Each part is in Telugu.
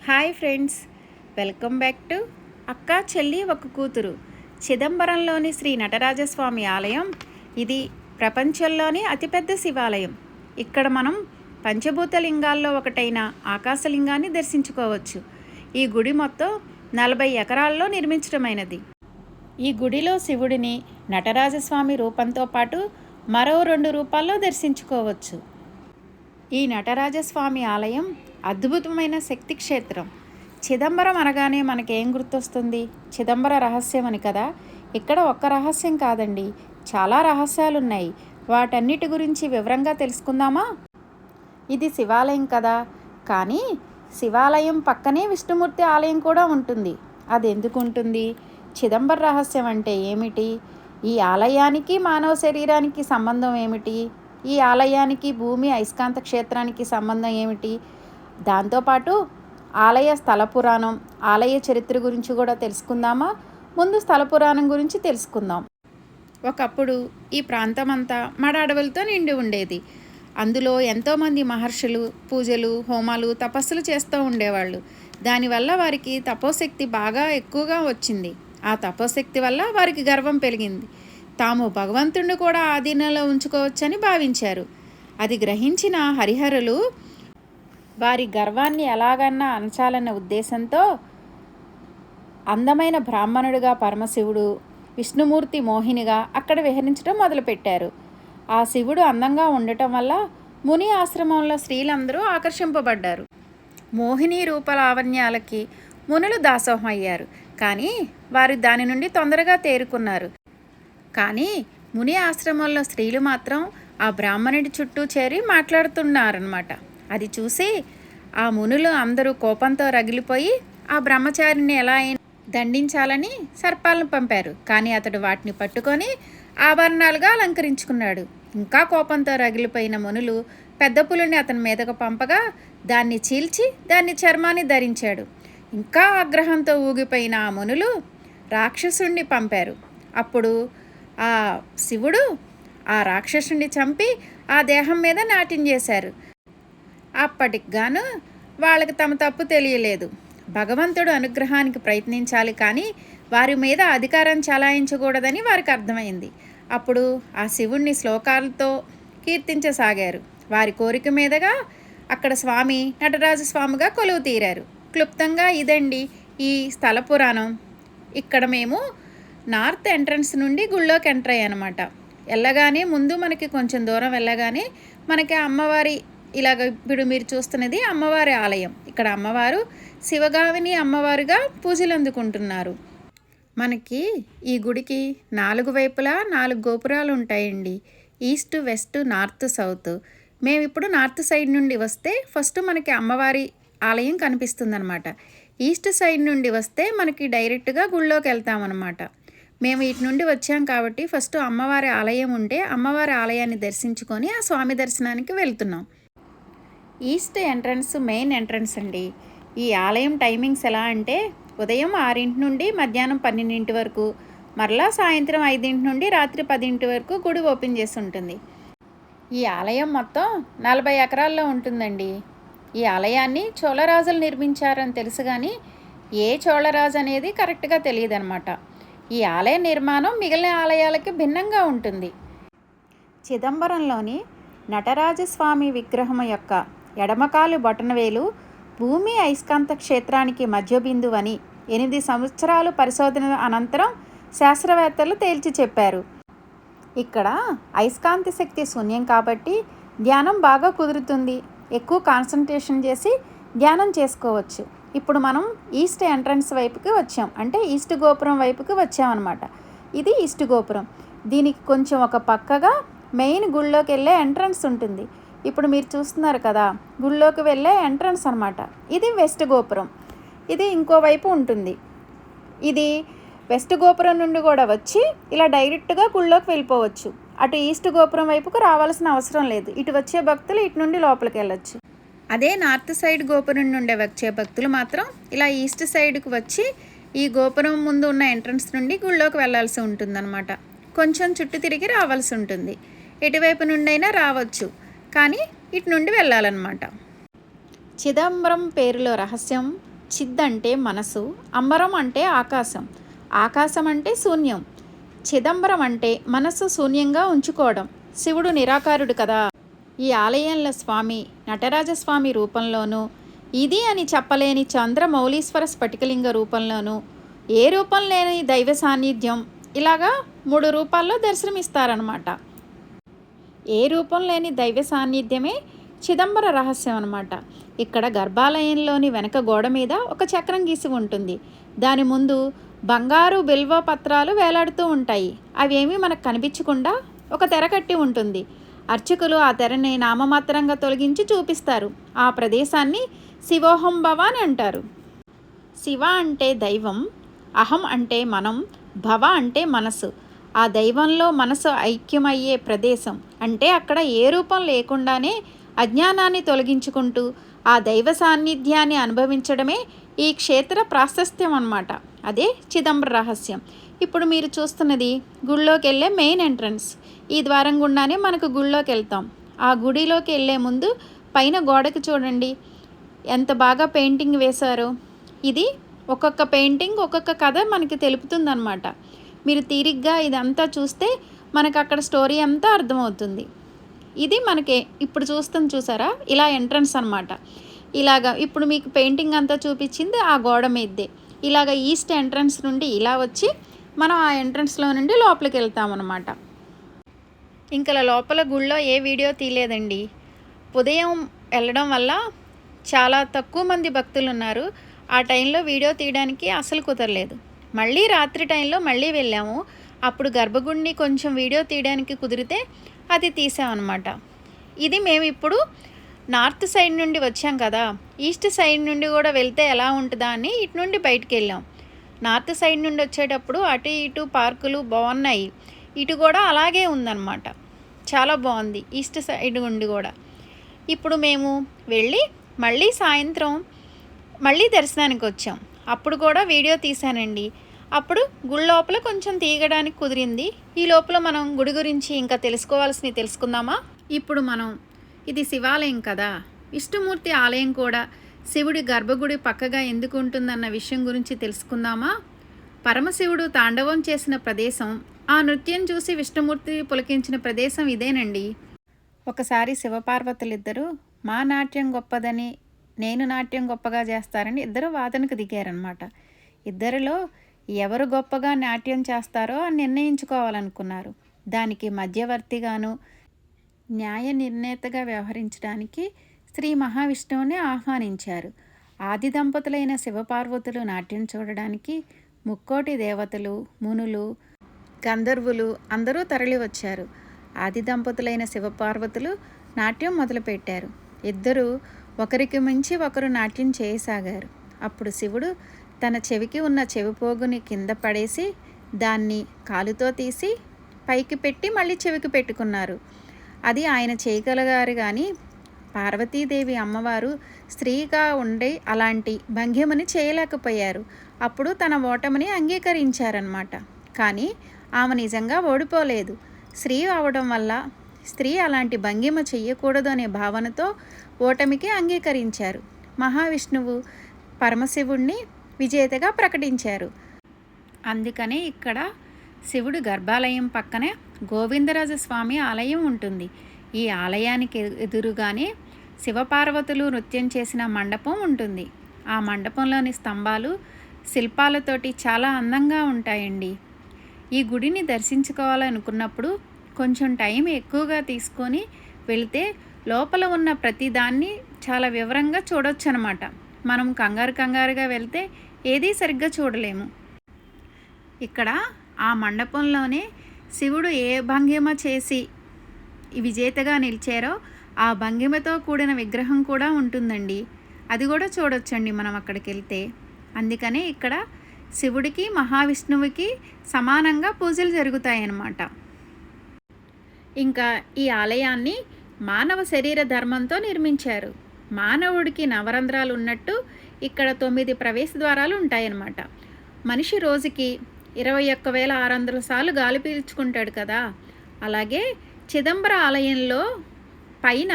Hi friends, welcome back to అక్క చెల్లి ఒక కూతురు. చిదంబరంలోని శ్రీ నటరాజస్వామి ఆలయం ఇది ప్రపంచంలోని అతిపెద్ద శివాలయం. ఇక్కడ మనం పంచభూత లింగాల్లో ఒకటైన ఆకాశలింగాన్ని దర్శించుకోవచ్చు. ఈ గుడి మొత్తం 40 ఎకరాల్లో నిర్మించడమైనది. ఈ గుడిలో శివుడిని నటరాజస్వామి రూపంతో పాటు మరో 2 రూపాల్లో దర్శించుకోవచ్చు. ఈ నటరాజస్వామి ఆలయం అద్భుతమైన శక్తి క్షేత్రం. చిదంబరం అనగానే మనకేం గుర్తొస్తుంది? చిదంబర రహస్యం అని కదా. ఇక్కడ ఒక్క రహస్యం కాదండి, చాలా రహస్యాలున్నాయి. వాటన్నిటి గురించి వివరంగా తెలుసుకుందామా? ఇది శివాలయం కదా, కానీ శివాలయం పక్కనే విష్ణుమూర్తి ఆలయం కూడా ఉంటుంది. అది ఎందుకు ఉంటుంది? చిదంబర రహస్యం అంటే ఏమిటి? ఈ ఆలయానికి మానవ శరీరానికి సంబంధం ఏమిటి? ఈ ఆలయానికి భూమి అయస్కాంత క్షేత్రానికి సంబంధం ఏమిటి? దాంతోపాటు ఆలయ స్థల పురాణం, ఆలయ చరిత్ర గురించి కూడా తెలుసుకుందామా? ముందు స్థల పురాణం గురించి తెలుసుకుందాం. ఒకప్పుడు ఈ ప్రాంతం అంతా మడ అడవులతో నిండి ఉండేది. అందులో ఎంతోమంది మహర్షులు పూజలు, హోమాలు, తపస్సులు చేస్తూ ఉండేవాళ్ళు. దానివల్ల వారికి తపోశక్తి బాగా ఎక్కువగా వచ్చింది. ఆ తపోశక్తి వల్ల వారికి గర్వం పెరిగింది. తాము భగవంతుడిని కూడా ఆధీనంలో ఉంచుకోవచ్చని భావించారు. అది గ్రహించిన హరిహరులు వారి గర్వాన్ని ఎలాగన్నా అణచాలన్న ఉద్దేశంతో అందమైన బ్రాహ్మణుడిగా పరమశివుడు, విష్ణుమూర్తి మోహినిగా అక్కడ విహరించడం మొదలుపెట్టారు. ఆ శివుడు అందంగా ఉండటం వల్ల ముని ఆశ్రమంలో స్త్రీలందరూ ఆకర్షింపబడ్డారు. మోహిని రూపలావణ్యాలకి మునులు దాసోహం అయ్యారు. కానీ వారు దాని నుండి తొందరగా తేరుకున్నారు. కానీ ముని ఆశ్రమంలో స్త్రీలు మాత్రం ఆ బ్రాహ్మణుడి చుట్టూ చేరి మాట్లాడుతున్నారన్నమాట. అది చూసి ఆ మునులు అందరూ కోపంతో రగిలిపోయి ఆ బ్రహ్మచారిని ఎలా అయినా దండించాలని సర్పాలను పంపారు. కానీ అతడు వాటిని పట్టుకొని ఆభరణాలుగా అలంకరించుకున్నాడు. ఇంకా కోపంతో రగిలిపోయిన మునులు పెద్ద పులిని అతని మీదకు పంపగా దాన్ని చీల్చి దాన్ని చర్మాన్ని ధరించాడు. ఇంకా ఆగ్రహంతో ఊగిపోయిన ఆ మునులు రాక్షసుణ్ణి పంపారు. అప్పుడు ఆ శివుడు ఆ రాక్షసుని చంపి ఆ దేహం మీద నాట్యం చేశారు. అప్పటికి గాను వాళ్ళకి తమ తప్పు తెలియలేదు. భగవంతుడు అనుగ్రహానికి ప్రయత్నించాలి, కానీ వారి మీద అధికారం చలాయించకూడదని వారికి అర్థమైంది. అప్పుడు ఆ శివుణ్ణి శ్లోకాలతో కీర్తించసాగారు. వారి కోరిక మీదగా అక్కడ స్వామి నటరాజస్వామిగా కొలువు తీరారు. క్లుప్తంగా ఇదండి ఈ స్థల పురాణం. ఇక్కడ మేము నార్త్ ఎంట్రన్స్ నుండి గుళ్ళోకి ఎంటర్ అయ్యానమాట. వెళ్ళగానే ముందు మనకి కొంచెం దూరం వెళ్ళగానే మనకి అమ్మవారి, ఇలాగ ఇప్పుడు మీరు చూస్తున్నది అమ్మవారి ఆలయం. ఇక్కడ అమ్మవారు శివగామిని అమ్మవారుగా పూజలు అందుకుంటున్నారు. మనకి ఈ గుడికి 4 వైపులా 4 గోపురాలు ఉంటాయండి. East, west, north, south. మేము ఇప్పుడు నార్త్ సైడ్ నుండి వస్తే ఫస్ట్ మనకి అమ్మవారి ఆలయం కనిపిస్తుందన్నమాట. ఈస్ట్ సైడ్ నుండి వస్తే మనకి డైరెక్ట్గా గుళ్ళోకి వెళ్తామన్నమాట. మేము ఇటు నుండి వచ్చాం కాబట్టి ఫస్ట్ అమ్మవారి ఆలయం ఉంటే అమ్మవారి ఆలయాన్ని దర్శించుకొని ఆ స్వామి దర్శనానికి వెళ్తున్నాం. ఈస్ట్ ఎంట్రన్స్ మెయిన్ ఎంట్రన్స్ అండి. ఈ ఆలయం టైమింగ్స్ ఎలా అంటే ఉదయం 6 నుండి మధ్యాహ్నం 12 వరకు, మరలా సాయంత్రం 5 నుండి రాత్రి 10 వరకు గుడి ఓపెన్ చేసి ఉంటుంది. ఈ ఆలయం మొత్తం 40 ఎకరాల్లో ఉంటుందండి. ఈ ఆలయాన్ని చోళరాజులు నిర్మించారని తెలుసు, కానీ ఏ చోళరాజు అనేది కరెక్ట్గా తెలియదు అనమాట. ఈ ఆలయ నిర్మాణం మిగిలిన ఆలయాలకి భిన్నంగా ఉంటుంది. చిదంబరంలోని నటరాజస్వామి విగ్రహం యొక్క ఎడమకాలు బొటనవేలు భూమి అయస్కాంత క్షేత్రానికి మధ్య బిందువు అని 8 సంవత్సరాలు పరిశోధన అనంతరం శాస్త్రవేత్తలు తేల్చి చెప్పారు. ఇక్కడ అయస్కాంత శక్తి శూన్యం కాబట్టి ధ్యానం బాగా కుదురుతుంది. ఎక్కువ కాన్సన్ట్రేషన్ చేసి ధ్యానం చేసుకోవచ్చు. ఇప్పుడు మనం ఈస్ట్ ఎంట్రన్స్ వైపుకి వచ్చాం, అంటే ఈస్ట్ గోపురం వైపుకి వచ్చామన్నమాట. ఇది ఈస్ట్ గోపురం. దీనికి కొంచెం ఒక పక్కగా మెయిన్ గుళ్ళోకి వెళ్ళే ఎంట్రన్స్ ఉంటుంది. ఇప్పుడు మీరు చూస్తున్నారు కదా, గుళ్ళోకి వెళ్ళే ఎంట్రన్స్ అనమాట. ఇది వెస్ట్ గోపురం. ఇది ఇంకోవైపు ఉంటుంది. ఇది వెస్ట్ గోపురం నుండి కూడా వచ్చి ఇలా డైరెక్ట్గా గుళ్ళోకి వెళ్ళిపోవచ్చు. అటు ఈస్ట్ గోపురం వైపుకు రావాల్సిన అవసరం లేదు. ఇటు వచ్చే భక్తులు ఇటు నుండి లోపలికి వెళ్ళొచ్చు. అదే నార్త్ సైడ్ గోపురం నుండి వచ్చే భక్తులు మాత్రం ఇలా ఈస్ట్ సైడ్కి వచ్చి ఈ గోపురం ముందు ఉన్న ఎంట్రన్స్ నుండి గుళ్ళోకి వెళ్ళాల్సి ఉంటుందన్నమాట. కొంచెం చుట్టూ తిరిగి రావాల్సి ఉంటుంది. ఎటువైపు నుండైనా రావచ్చు, కానీ ఇటు నుండి వెళ్ళాలన్నమాట. చిదంబరం పేరులో రహస్యం చిద్ అంటే మనసు, అంబరం అంటే ఆకాశం, ఆకాశం అంటే శూన్యం. చిదంబరం అంటే మనస్సు శూన్యంగా ఉంచుకోవడం. శివుడు నిరాకారుడు కదా. ఈ ఆలయంలో స్వామి నటరాజస్వామి రూపంలోనూ, ఇది అని చెప్పలేని చంద్రమౌళీశ్వర స్ఫటికలింగ రూపంలోనూ, ఏ రూపం లేని దైవ సాన్నిధ్యం, ఇలాగా 3 రూపాల్లో దర్శనమిస్తారనమాట. ఏ రూపం లేని దైవ సాన్నిధ్యమే చిదంబర రహస్యం అనమాట. ఇక్కడ గర్భాలయంలోని వెనక గోడ మీద ఒక చక్రం గీసి ఉంటుంది. దాని ముందు బంగారు బిల్వ పత్రాలు వేలాడుతూ ఉంటాయి. అవేమీ మనకు కనిపించకుండా ఒక తెర కట్టి ఉంటుంది. అర్చకులు ఆ తెరని నామమాత్రంగా తొలగించి చూపిస్తారు. ఆ ప్రదేశాన్ని శివోహం భవ అని అంటారు. శివ అంటే దైవం, అహం అంటే మనం, భవ అంటే మనసు. ఆ దైవంలో మనసు ఐక్యమయ్యే ప్రదేశం అంటే అక్కడ ఏ రూపం లేకుండానే అజ్ఞానాన్ని తొలగించుకుంటూ ఆ దైవ సాన్నిధ్యాన్ని అనుభవించడమే ఈ క్షేత్ర ప్రాశస్త్యం అన్నమాట. అదే చిదంబర రహస్యం. ఇప్పుడు మీరు చూస్తున్నది గుడిలోకి వెళ్ళే మెయిన్ ఎంట్రన్స్. ఈ ద్వారం గుండానే మనకు గుడిలోకి వెళ్తాం. ఆ గుడిలోకి వెళ్ళే ముందు పైన గోడకి చూడండి ఎంత బాగా పెయింటింగ్ వేశారో. ఇది ఒక్కొక్క పెయింటింగ్ ఒక్కొక్క కథ మనకి తెలుపుతుందన్నమాట. మీరు తీరిగ్గా ఇదంతా చూస్తే మనకు అక్కడ స్టోరీ అంతా అర్థమవుతుంది. ఇది మనకి ఇప్పుడు చూసారా, ఇలా ఎంట్రన్స్ అనమాట. ఇలాగా ఇప్పుడు మీకు పెయింటింగ్ అంతా చూపించింది ఆ గోడ మీదే. ఇలాగ ఈస్ట్ ఎంట్రన్స్ నుండి ఇలా వచ్చి మనం ఆ ఎంట్రన్స్లో నుండి లోపలికి వెళ్తామన్నమాట. ఇంకా లోపల గుళ్ళో ఏ వీడియో తీయలేదండి. ఉదయం వెళ్ళడం వల్ల చాలా తక్కువ మంది భక్తులు ఉన్నారు. ఆ టైంలో వీడియో తీయడానికి అసలు కుదరలేదు. మళ్ళీ రాత్రి టైంలో మళ్ళీ వెళ్ళాము. అప్పుడు గర్భగుడిని కొంచెం వీడియో తీయడానికి కుదిరితే అది తీసామన్నమాట. ఇది మేము ఇప్పుడు నార్త్ సైడ్ నుండి వచ్చాం కదా, ఈస్ట్ సైడ్ నుండి కూడా వెళ్తే ఎలా ఉంటుందా అని ఇటు నుండి బయటికి వెళ్ళాం. నార్త్ సైడ్ నుండి వచ్చేటప్పుడు అటు ఇటు పార్కులు బాగున్నాయి. ఇటు కూడా అలాగే ఉందన్నమాట. చాలా బాగుంది ఈస్ట్ సైడ్ నుండి కూడా. ఇప్పుడు మేము వెళ్ళి మళ్ళీ సాయంత్రం మళ్ళీ దర్శనానికి వచ్చాం. అప్పుడు కూడా వీడియో తీశానండి. అప్పుడు గుడి లోపల కొంచెం తీయడానికి కుదిరింది. ఈ లోపల మనం గుడి గురించి ఇంకా తెలుసుకోవాల్సినవి తెలుసుకుందామా? ఇప్పుడు మనం ఇది శివాలయం కదా, విష్ణుమూర్తి ఆలయం కూడా శివుడి గర్భగుడి పక్కగా ఎందుకు ఉంటుందన్న విషయం గురించి తెలుసుకుందామా? పరమశివుడు తాండవం చేసిన ప్రదేశం, ఆ నృత్యం చూసి విష్ణుమూర్తి పులకించిన ప్రదేశం ఇదేనండి. ఒకసారి శివపార్వతులిద్దరూ మా నాట్యం గొప్పదని, నేను నాట్యం గొప్పగా చేస్తారని ఇద్దరు వాదనకు దిగారనమాట. ఇద్దరిలో ఎవరు గొప్పగా నాట్యం చేస్తారో అని నిర్ణయించుకోవాలనుకున్నారు. దానికి మధ్యవర్తిగాను న్యాయ నిర్ణేతగా వ్యవహరించడానికి శ్రీ మహావిష్ణువుని ఆహ్వానించారు. ఆది దంపతులైన శివపార్వతులు నాట్యం చూడడానికి ముక్కోటి దేవతలు, మునులు, గంధర్వులు అందరూ తరలి వచ్చారు. ఆది దంపతులైన శివపార్వతులు నాట్యం మొదలుపెట్టారు. ఇద్దరు ఒకరికి మించి ఒకరు నాట్యం చేయసాగారు. అప్పుడు శివుడు తన చెవికి ఉన్న చెవిపోగుని కింద పడేసి దాన్ని కాలుతో తీసి పైకి పెట్టి మళ్ళీ చెవికి పెట్టుకున్నారు. అది ఆయన చేయగలిగారు. కానీ పార్వతీదేవి అమ్మవారు స్త్రీగా ఉండి అలాంటి భంగిమని చేయలేకపోయారు. అప్పుడు తన ఓటమిని అంగీకరించారన్నమాట. కానీ ఆమె నిజంగా ఓడిపోలేదు. స్త్రీ అవడం వల్ల స్త్రీ అలాంటి భంగిమ చెయ్యకూడదు అనే భావనతో ఓటమికి అంగీకరించారు. మహావిష్ణువు పరమశివుణ్ణి విజేతగా ప్రకటించారు. అందుకనే ఇక్కడ శివుడి గర్భాలయం పక్కనే గోవిందరాజస్వామి ఆలయం ఉంటుంది. ఈ ఆలయానికి ఎదురుగానే శివపార్వతులు నృత్యం చేసిన మండపం ఉంటుంది. ఆ మండపంలోని స్తంభాలు శిల్పాలతోటి చాలా అందంగా ఉంటాయండి. ఈ గుడిని దర్శించుకోవాలనుకున్నప్పుడు కొంచెం టైం ఎక్కువగా తీసుకొని వెళితే లోపల ఉన్న ప్రతిదాన్ని చాలా వివరంగా చూడొచ్చు అనమాట. మనం కంగారుగా వెళ్తే ఏదీ సరిగ్గా చూడలేము. ఇక్కడ ఆ మండపంలోనే శివుడు ఏ భంగిమ చేసి విజేతగా నిలిచారో ఆ భంగిమతో కూడిన విగ్రహం కూడా ఉంటుందండి. అది కూడా చూడొచ్చండి మనం అక్కడికి వెళ్తే. అందుకనే ఇక్కడ శివుడికి మహావిష్ణువుకి సమానంగా పూజలు జరుగుతాయన్నమాట. ఇంకా ఈ ఆలయాన్ని మానవ శరీర ధర్మంతో నిర్మించారు. మానవుడికి నవరంధ్రాలు ఉన్నట్టు ఇక్కడ 9 ప్రవేశ ద్వారాలు ఉంటాయన్నమాట. మనిషి రోజుకి 21,600 సార్లు గాలి పీల్చుకుంటాడు కదా, అలాగే చిదంబర ఆలయంలో పైన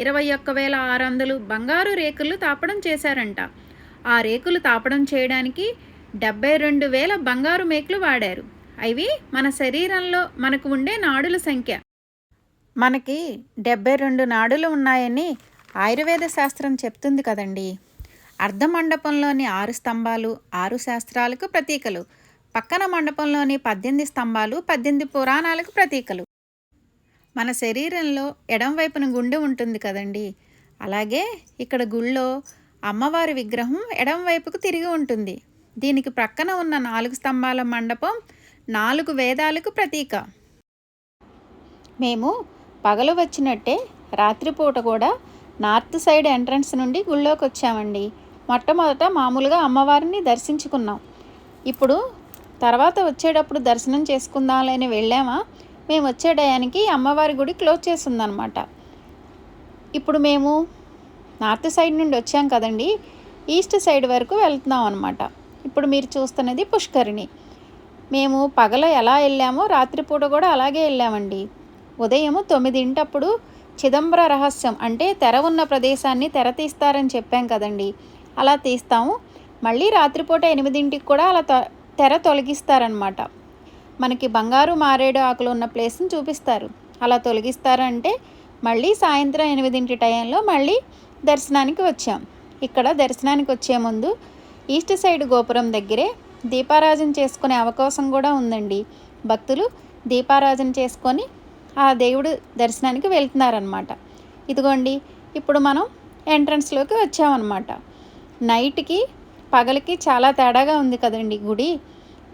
21,600 బంగారు రేకులు తాపడం చేశారంట. ఆ రేకులు తాపడం చేయడానికి 72,000 బంగారు మేకులు వాడారు. అవి మన శరీరంలో మనకు ఉండే నాడుల సంఖ్య. మనకి 72 నాడులు ఉన్నాయని ఆయుర్వేద శాస్త్రం చెప్తుంది కదండి. అర్ధమండపంలోని 6 స్తంభాలు 6 శాస్త్రాలకు ప్రతీకలు. పక్కన మండపంలోని 18 స్తంభాలు 18 పురాణాలకు ప్రతీకలు. మన శరీరంలో ఎడం వైపున గుండె ఉంటుంది కదండి. అలాగే ఇక్కడ గుళ్ళో అమ్మవారి విగ్రహం ఎడం వైపుకు తిరిగి ఉంటుంది. దీనికి ప్రక్కన ఉన్న 4 స్తంభాల మండపం 4 వేదాలకు ప్రతీక. మేము పగలు వచ్చినట్టే రాత్రిపూట కూడా నార్త్ సైడ్ ఎంట్రన్స్ నుండి గుళ్ళోకి వచ్చామండి. మొట్టమొదట మామూలుగా అమ్మవారిని దర్శించుకున్నాం. ఇప్పుడు తర్వాత వచ్చేటప్పుడు దర్శనం చేసుకుందామని వెళ్ళామా, మేము వచ్చే టయానికి అమ్మవారి గుడి క్లోజ్ చేసి ఉందన్నమాట. ఇప్పుడు మేము నార్త్ సైడ్ నుండి వచ్చాం కదండి, ఈస్ట్ సైడ్ వరకు వెళ్తున్నాం అనమాట. ఇప్పుడు మీరు చూస్తున్నది పుష్కరిణి. మేము పగల ఎలా వెళ్ళామో రాత్రిపూట కూడా అలాగే వెళ్ళామండి. ఉదయం 9 చిదంబర రహస్యం అంటే తెర ఉన్న ప్రదేశాన్ని తెర తీస్తారని చెప్పాం కదండి, అలా తీస్తాము. మళ్ళీ రాత్రిపూట 8 కూడా అలా తెర తొలగిస్తారనమాట. మనకి బంగారు మారేడు ఆకులు ఉన్న ప్లేస్ని చూపిస్తారు. అలా తొలగిస్తారంటే మళ్ళీ సాయంత్రం 8 టైంలో మళ్ళీ దర్శనానికి వచ్చాం. ఇక్కడ దర్శనానికి వచ్చే ముందు ఈస్ట్ సైడ్ గోపురం దగ్గరే దీపారాజన చేసుకునే అవకాశం కూడా ఉందండి. భక్తులు దీపారాజన చేసుకొని ఆ దేవుడు దర్శనానికి వెళ్తున్నారనమాట. ఇదిగోండి, ఇప్పుడు మనం ఎంట్రన్స్లోకి వచ్చామన్నమాట. నైట్కి పగలకి చాలా తేడాగా ఉంది కదండి గుడి.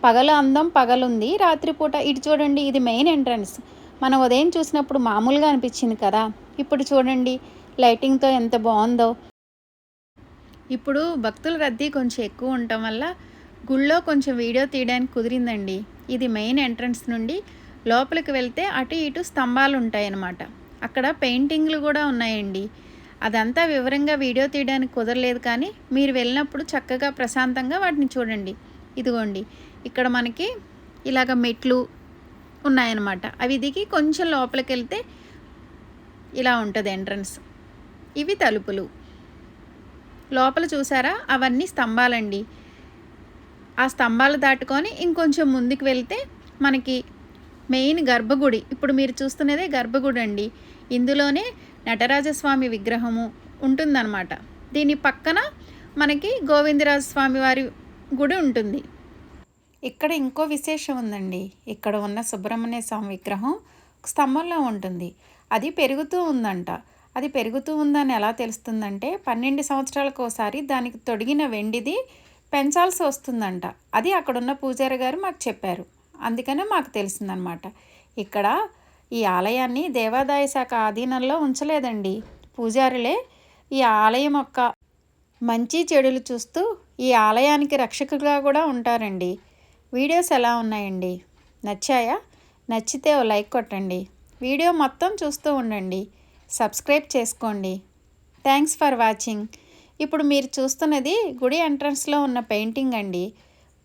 పగలు అందం పగలుంది, రాత్రిపూట ఇటు చూడండి, ఇది మెయిన్ ఎంట్రన్స్. మనం ఉదయం చూసినప్పుడు మామూలుగా అనిపించింది కదా, ఇప్పుడు చూడండి లైటింగ్తో ఎంత బాగుందో. ఇప్పుడు భక్తుల రద్దీ కొంచెం ఎక్కువ ఉండటం వల్ల గుళ్ళో కొంచెం వీడియో తీయడానికి కుదిరిందండి. ఇది మెయిన్ ఎంట్రన్స్ నుండి లోపలికి వెళ్తే అటు ఇటు స్తంభాలు ఉంటాయన్నమాట. అక్కడ పెయింటింగ్లు కూడా ఉన్నాయండి. అదంతా వివరంగా వీడియో తీయడానికి కుదరలేదు, కానీ మీరు వెళ్ళినప్పుడు చక్కగా ప్రశాంతంగా వాటిని చూడండి. ఇదిగోండి, ఇక్కడ మనకి ఇలాగ మెట్లు ఉన్నాయన్నమాట. అవి దిగి కొంచెం లోపలికి వెళ్తే ఇలా ఉంటుంది ఎంట్రన్స్. ఇవి తలుపులు. లోపల చూసారా, అవన్నీ స్తంభాలండి. ఆ స్తంభాలు దాటుకొని ఇంకొంచెం ముందుకు వెళ్తే మనకి మెయిన్ గర్భగుడి. ఇప్పుడు మీరు చూస్తున్నదే గర్భగుడి అండి. ఇందులోనే నటరాజస్వామి విగ్రహము ఉంటుందన్నమాట. దీని పక్కన మనకి గోవిందరాజస్వామి వారి గుడి ఉంటుంది. ఇక్కడ ఇంకో విశేషం ఉందండి. ఇక్కడ ఉన్న సుబ్రహ్మణ్య స్వామి విగ్రహం స్తంభంలో ఉంటుంది. అది పెరుగుతూ ఉందంట. అది పెరుగుతూ ఉందని ఎలా తెలుస్తుందంటే 12 సంవత్సరాలకు ఒకసారి దానికి తొడిగిన వెండిది పెంచాల్సి వస్తుందంట. అది అక్కడున్న పూజారి గారు మాకు చెప్పారు. అందుకనే మాకు తెలిసిందనమాట. ఇక్కడ ఈ ఆలయాన్ని దేవాదాయ శాఖ ఆధీనంలో ఉంచలేదండి. పూజారులే ఈ ఆలయం యొక్క మంచి చెడులు చూస్తూ ఈ ఆలయానికి రక్షకులుగా కూడా ఉంటారండి. వీడియోస్ ఎలా ఉన్నాయండి? నచ్చాయా? నచ్చితే ఓ లైక్ కొట్టండి. వీడియో మొత్తం చూస్తూ ఉండండి. సబ్స్క్రైబ్ చేసుకోండి. Thanks for watching. ఇప్పుడు మీరు చూస్తున్నది గుడి ఎంట్రన్స్లో ఉన్న పెయింటింగ్ అండి.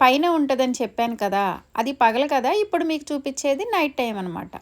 పైన ఉంటుందని చెప్పాను కదా, అది పగలు కదా. ఇప్పుడు మీకు చూపించేది నైట్ టైం అనమాట.